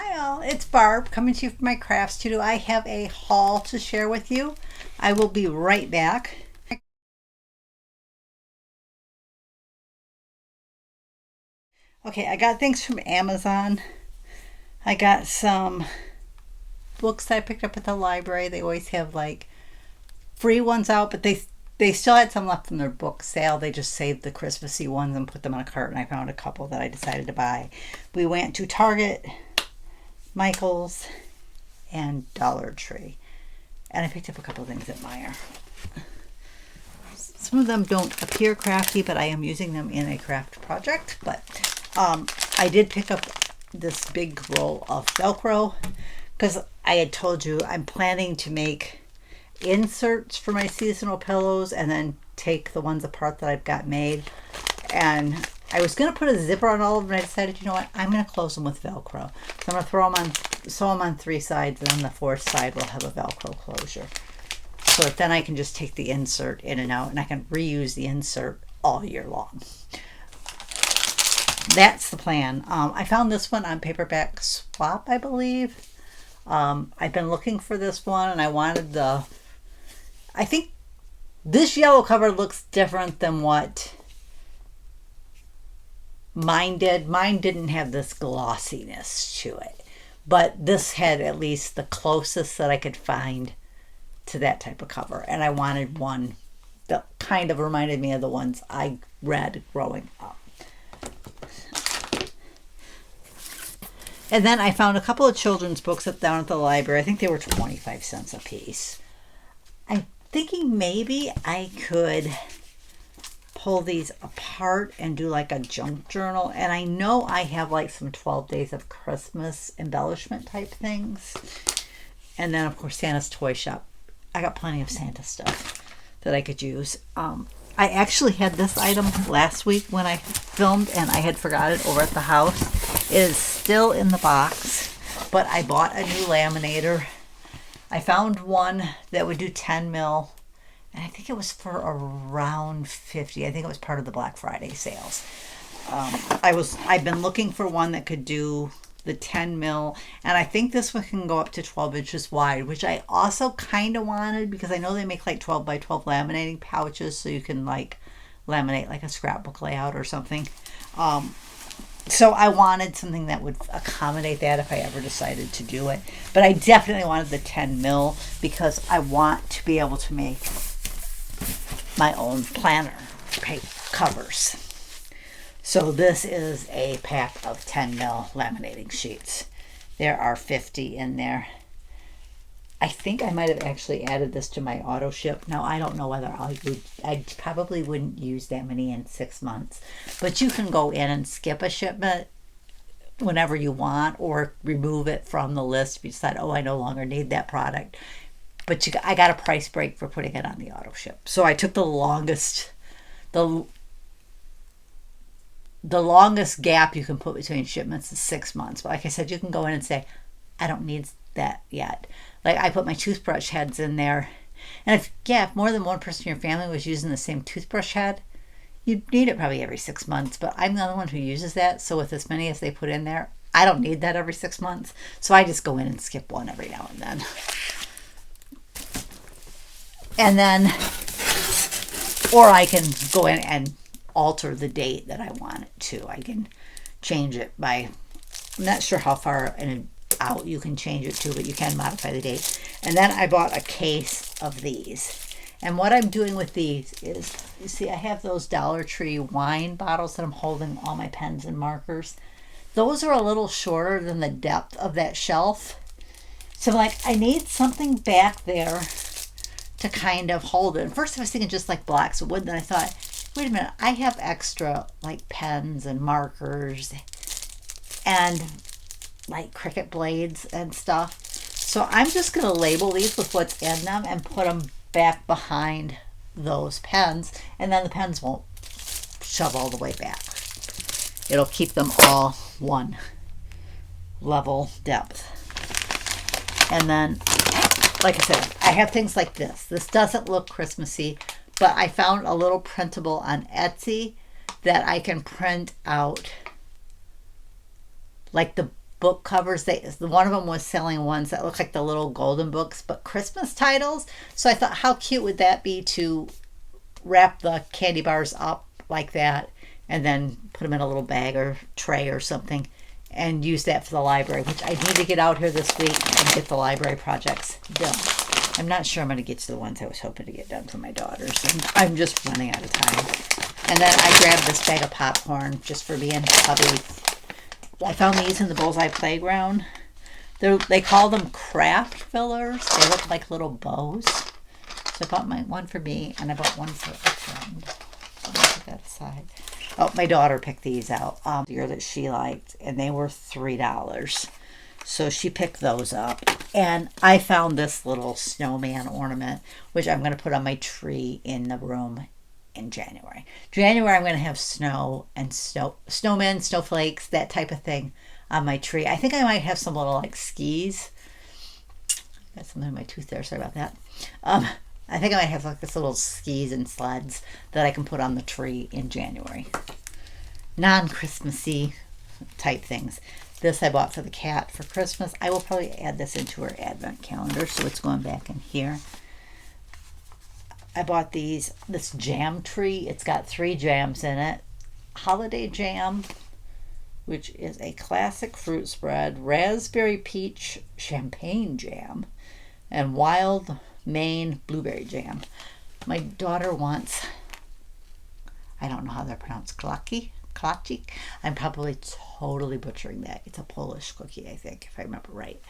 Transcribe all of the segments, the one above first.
Hi all, it's Barb coming to you from my craft studio. I have a haul to share with you. I will be right back. Okay, I got things from Amazon. I got some books that I picked up at the library. They always have like free ones out, but they still had some left from their book sale. They just saved the Christmassy ones and put them in a cart, and I found a couple that I decided to buy. We went to Target, Michael's, and Dollar Tree. And I picked up a couple of things at Meijer. Some of them don't appear crafty, but I am using them in a craft project. But I did pick up this big roll of Velcro because I had told you I'm planning to make inserts for my seasonal pillows and then take the ones apart that I've got made. And I was going to put a zipper on all of them, and I decided, you know what, I'm going to close them with Velcro. So I'm going to sew them on three sides, and on the fourth side will have a Velcro closure. So that then I can just take the insert in and out, and I can reuse the insert all year long. That's the plan. I found this one on Paperback Swap, I believe. I've been looking for this one, and I wanted I think this yellow cover looks different than what mine did. Mine didn't have this glossiness to it, but this had at least the closest that I could find to that type of cover, and I wanted one that kind of reminded me of the ones I read growing up. And then I found a couple of children's books down at the library. I think they were 25 cents a piece. I'm thinking maybe I could pull these apart and do like a junk journal. And I know I have like some 12 days of Christmas embellishment type things. And then of course Santa's toy shop. I got plenty of Santa stuff that I could use. I actually had this item last week when I filmed, and I had forgot it over at the house. It is still in the box, but I bought a new laminator. I found one that would do 10 mil, and I think it was for around 50. I think it was part of the Black Friday sales. I've been looking for one that could do the 10 mil, and I think this one can go up to 12 inches wide, which I also kind of wanted because I know they make like 12 by 12 laminating pouches, so you can like laminate like a scrapbook layout or something. So I wanted something that would accommodate that if I ever decided to do it. But I definitely wanted the 10 mil because I want to be able to make my own planner covers. So this is a pack of 10 mil laminating sheets. There are 50 in there. I think I might have actually added this to my auto ship. Now I don't know whether I probably wouldn't use that many in 6 months. But you can go in and skip a shipment whenever you want, or remove it from the list if you decide, oh, I no longer need that product. But I got a price break for putting it on the auto ship. So I took the longest gap you can put between shipments is 6 months. But like I said, you can go in and say, I don't need that yet. Like I put my toothbrush heads in there. And if more than one person in your family was using the same toothbrush head, you'd need it probably every 6 months. But I'm the only one who uses that. So with as many as they put in there, I don't need that every 6 months. So I just go in and skip one every now and then. And then, or I can go in and alter the date that I want it to. I can change it by, I'm not sure how far in and out you can change it to, but you can modify the date. And then I bought a case of these. And what I'm doing with these is, you see, I have those Dollar Tree wine bottles that I'm holding all my pens and markers. Those are a little shorter than the depth of that shelf. So like, I need something back there to kind of hold it. And first I was thinking just like blocks of wood. Then I thought, wait a minute, I have extra like pens and markers and like Cricut blades and stuff. So I'm just going to label these with what's in them and put them back behind those pens. And then the pens won't shove all the way back. It'll keep them all one level depth. And then, like I said, I have things like this. This doesn't look Christmassy, but I found a little printable on Etsy that I can print out like the book covers. One of them was selling ones that look like the little golden books, but Christmas titles. So I thought, how cute would that be to wrap the candy bars up like that and then put them in a little bag or tray or something and use that for the library, which I need to get out here this week and get the library projects done. I'm not sure I'm going to get to the ones I was hoping to get done for my daughters. I'm just running out of time. And then I grabbed this bag of popcorn just for me and hubby. I found these in the Bullseye Playground. They call them craft fillers. They look like little bows. So I bought one for me, and I bought one for a friend. Let me put that aside. Oh, my daughter picked these out the year that she liked, and they were $3. So she picked those up. And I found this little snowman ornament, which I'm going to put on my tree in the room in January. January, I'm going to have snow and snowmen, snowflakes, that type of thing on my tree. I think I might have some little like skis. Got something in my tooth there. Sorry about that. I think I might have like this little skis and sleds that I can put on the tree in January. Non-Christmassy type things. This I bought for the cat for Christmas. I will probably add this into her advent calendar, so it's going back in here. I bought this jam tree. It's got 3 jams in it. Holiday jam, which is a classic fruit spread, raspberry peach champagne jam, and wild Maine blueberry jam. My daughter wants, I don't know how they're pronounced, klacik. I'm probably totally butchering that. It's a Polish cookie, I think, if I remember right.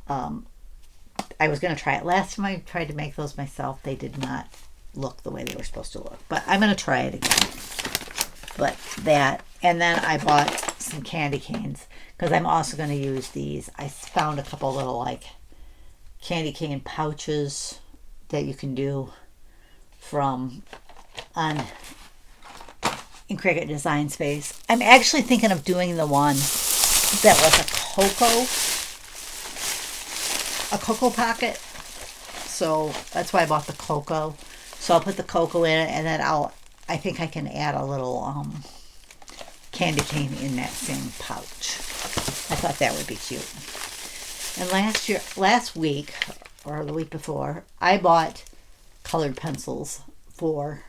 I was going to try it. Last time I tried to make those myself, they did not look the way they were supposed to look. But I'm going to try it again. But that, and then I bought some candy canes because I'm also going to use these. I found a couple little like candy cane pouches that you can do in Cricut Design Space. I'm actually thinking of doing the one that was a cocoa pocket. So that's why I bought the cocoa. So I'll put the cocoa in it, and then I think I can add a little candy cane in that same pouch. I thought that would be cute. And last week, or the week before, I bought colored pencils for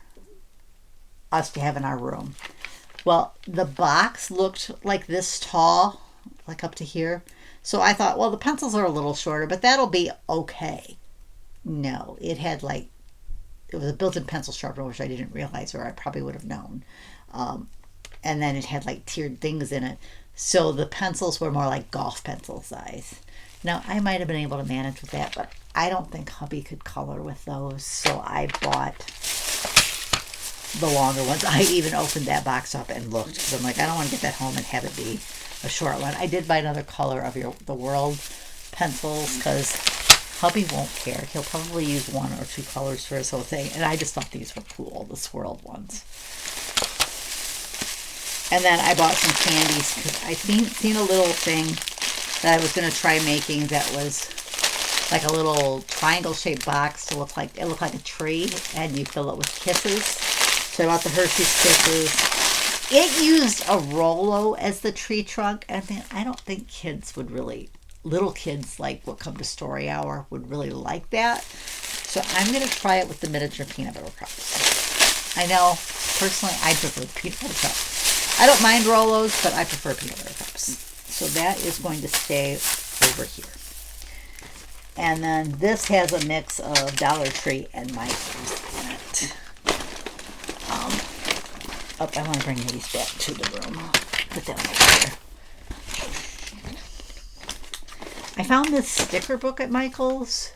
us to have in our room. Well, the box looked like this tall, like up to here. So I thought, well, the pencils are a little shorter, but that'll be okay. No, it was a built-in pencil sharpener, which I didn't realize, or I probably would have known. And then it had like tiered things in it. So the pencils were more like golf pencil size. Now, I might have been able to manage with that, but I don't think hubby could color with those. So I bought the longer ones. I even opened that box up and looked because I'm like, I don't want to get that home and have it be a short one. I did buy another color of the World pencils because hubby won't care. He'll probably use 1 or 2 colors for his whole thing. And I just thought these were cool, the swirled ones. And then I bought some candies because I seen a little thing that I was going to try making that was like a little triangle-shaped box to looked like a tree, and you fill it with kisses. So I bought the Hershey's Kisses. It used a Rolo as the tree trunk, and I don't think little kids like what come to Story Hour would really like that. So I'm going to try it with the miniature peanut butter cups. I know, personally, I prefer peanut butter cups. I don't mind Rolos, but I prefer peanut butter cups. So that is going to stay over here. And then this has a mix of Dollar Tree and Michael's in it. I want to bring these back to the room. Put them over here. I found this sticker book at Michael's.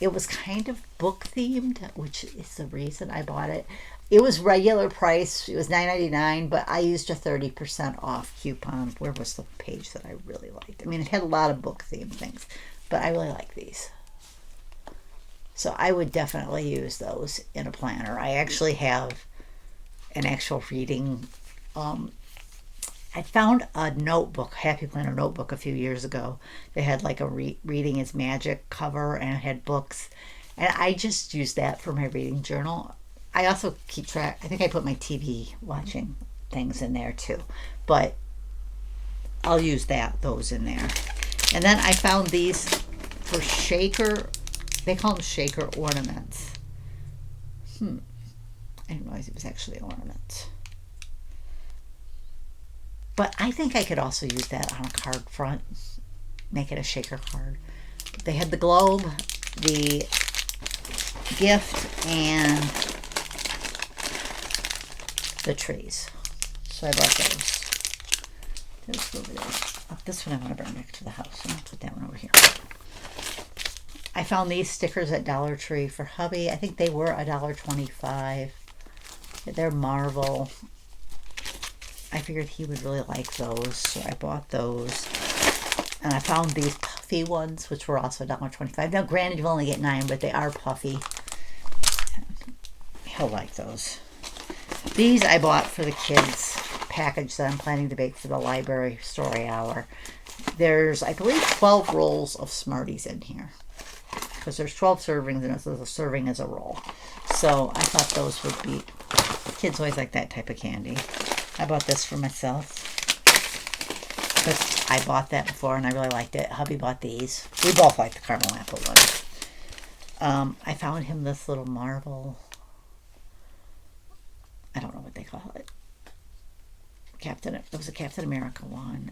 It was kind of book themed, which is the reason I bought it. It was regular price. It was $9.99, but I used a 30% off coupon. Where was the page that I really liked? I mean, it had a lot of book themed things, but I really like these. So I would definitely use those in a planner. I actually have an actual reading. I found a notebook, Happy Planner notebook a few years ago. They had like a Reading is Magic cover, and it had books. And I just used that for my reading journal. I also keep track. I think I put my TV watching things in there too. But I'll use those in there. And then I found these for shaker. They call them shaker ornaments. I didn't realize it was actually ornaments. But I think I could also use that on a card front. Make it a shaker card. They had the globe, the gift, and the trees. So I bought those. Those over there. Oh, this one I want to bring back to the house. I'll put that one over here. I found these stickers at Dollar Tree for hubby. I think they were $1.25. They're marble. I figured he would really like those, so I bought those. And I found these puffy ones, which were also $1.25. Now, granted, you only get 9, but they are puffy. He'll like those. These I bought for the kids' package that I'm planning to bake for the library story hour. There's, I believe, 12 rolls of Smarties in here. Because there's 12 servings, and a serving is a roll. So I thought those would be... Kids always like that type of candy. I bought this for myself. Because I bought that before, and I really liked it. Hubby bought these. We both like the caramel apple one. I found him this little marble... I don't know what they call it. It was a Captain America one.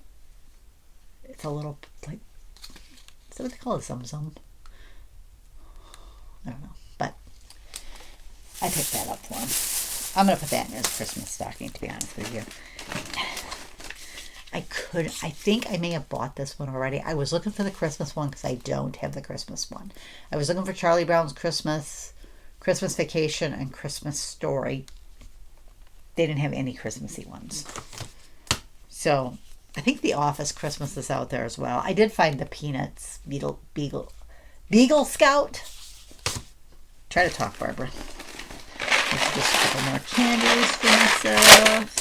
It's a little, like, is that what they call it? Zum Zum? I don't know. But I picked that up for him. I'm going to put that in his Christmas stocking, to be honest with you. I think I may have bought this one already. I was looking for the Christmas one because I don't have the Christmas one. I was looking for Charlie Brown's Christmas Vacation, and Christmas Story. They didn't have any Christmassy ones. So I think the Office Christmas is out there as well. I did find the Peanuts Beagle Scout. Try to talk, Barbara. Just a couple more candies for myself.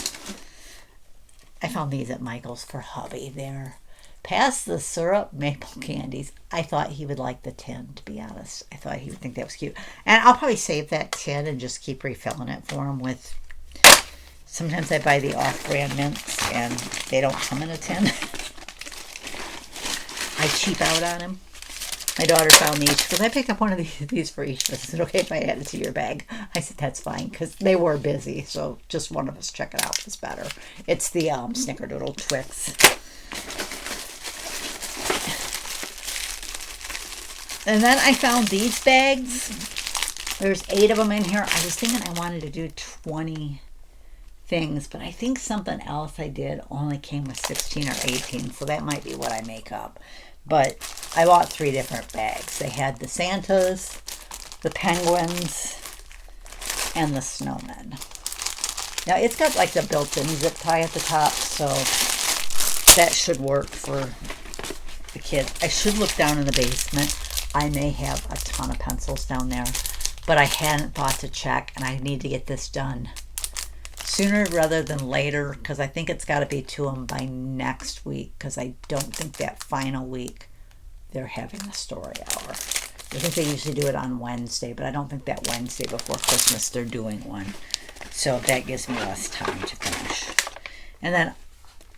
I found these at Michael's for hubby. They're past the syrup maple candies. I thought he would like the tin, to be honest. I thought he would think that was cute. And I'll probably save that tin and just keep refilling it for him with... Sometimes I buy the off-brand mints, and they don't come in a tin. I cheap out on them. My daughter found these, because I picked up one of these for each of us. Is it okay if I add it to your bag? I said, that's fine, because they were busy, so just one of us check it out. It's better. It's the Snickerdoodle Twix. And then I found these bags. There's 8 of them in here. I was thinking I wanted to do 20 things, but I think something else I did only came with 16 or 18, so that might be what I make up. But I bought 3 different bags. They had the Santas, the penguins, and the snowmen. Now it's got like the built-in zip tie at the top, so that should work for the kids. I should look down in the basement. I may have a ton of pencils down there, but I hadn't thought to check, and I need to get this done sooner rather than later, because I think it's got to be to them by next week, because I don't think that final week they're having a story hour. I think they usually do it on Wednesday, but I don't think that Wednesday before Christmas they're doing one. So that gives me less time to finish. And then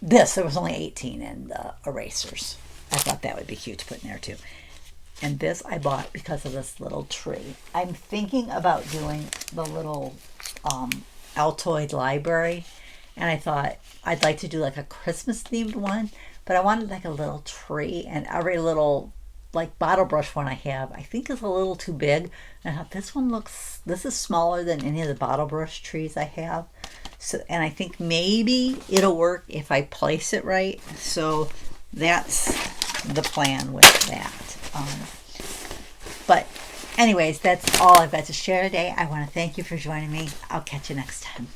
this, there was only 18 in the erasers. I thought that would be cute to put in there too. And this I bought because of this little tree. I'm thinking about doing the little Altoid library, and I thought I'd like to do like a Christmas themed one, but I wanted like a little tree, and every little like bottle brush one I have I think is a little too big, and I thought this is smaller than any of the bottle brush trees I have, so, and I think maybe it'll work if I place it right. So that's the plan with that. But anyways, that's all I've got to share today. I want to thank you for joining me. I'll catch you next time.